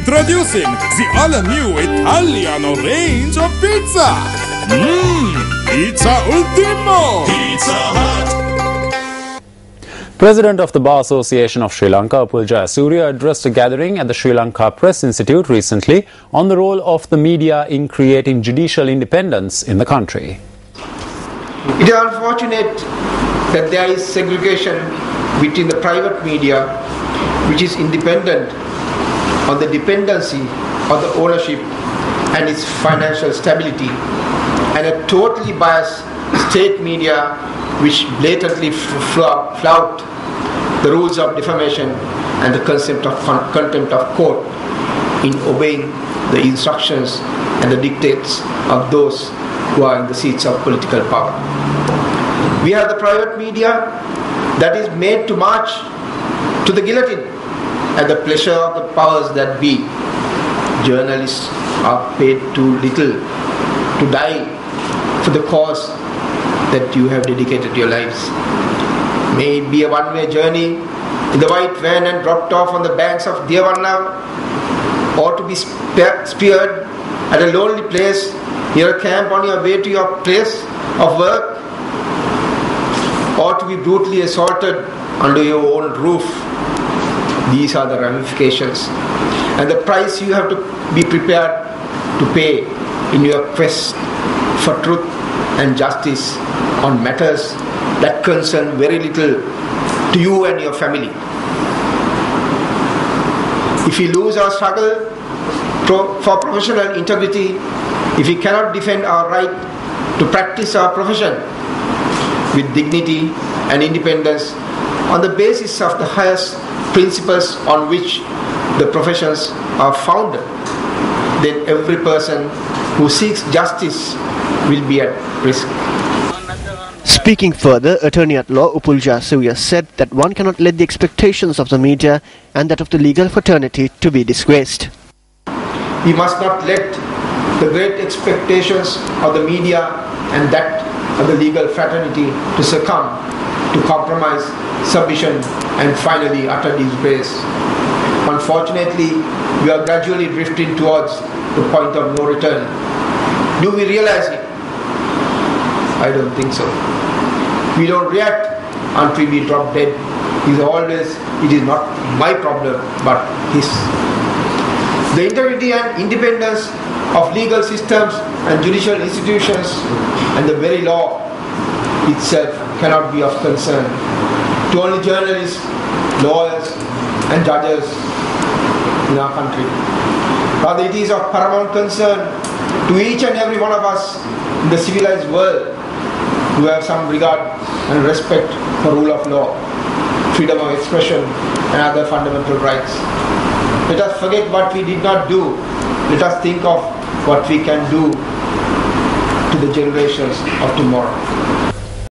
Introducing the all-new Italiano range of pizza. Pizza Ultimo. Pizza Hut. President of the Bar Association of Sri Lanka, Upulja Surya, addressed a gathering at the Sri Lanka Press Institute recently on the role of the media in creating judicial independence in the country. It is unfortunate that there is segregation between the private media, which is independent on the dependency of the ownership and its financial stability, and a totally biased state media which blatantly flout the rules of defamation and the contempt of court in obeying the instructions and the dictates of those who are in the seats of political power. We have the private media that is made to march to the guillotine at the pleasure of the powers that be. Journalists are paid too little to die for the cause that you have dedicated your lives. May it be a one-way journey in the white van and dropped off on the banks of Devanna, or to be speared at a lonely place near a camp on your way to your place of work, or to be brutally assaulted under your own roof. These are the ramifications and the price you have to be prepared to pay in your quest for truth and justice on matters that concern very little to you and your family. If we lose our struggle for professional integrity, if we cannot defend our right to practice our profession with dignity and independence on the basis of the highest principles on which the professions are founded, then every person who seeks justice will be at risk. Speaking further, Attorney at Law Upulja Surya said that one cannot let the expectations of the media and that of the legal fraternity to be disgraced. We must not let the great expectations of the media and that of the legal fraternity to succumb to compromise, submission, and finally utter disgrace. Unfortunately, we are gradually drifting towards the point of no return. Do we realize it? I don't think so. We don't react until we drop dead. It is not my problem, but his. The integrity and independence of legal systems and judicial institutions and the very law itself cannot be of concern to only journalists, lawyers and judges in our country. Rather, it is of paramount concern to each and every one of us in the civilized world who have some regard and respect for rule of law, freedom of expression and other fundamental rights. Let us forget what we did not do. Let us think of what we can do to the generations of tomorrow.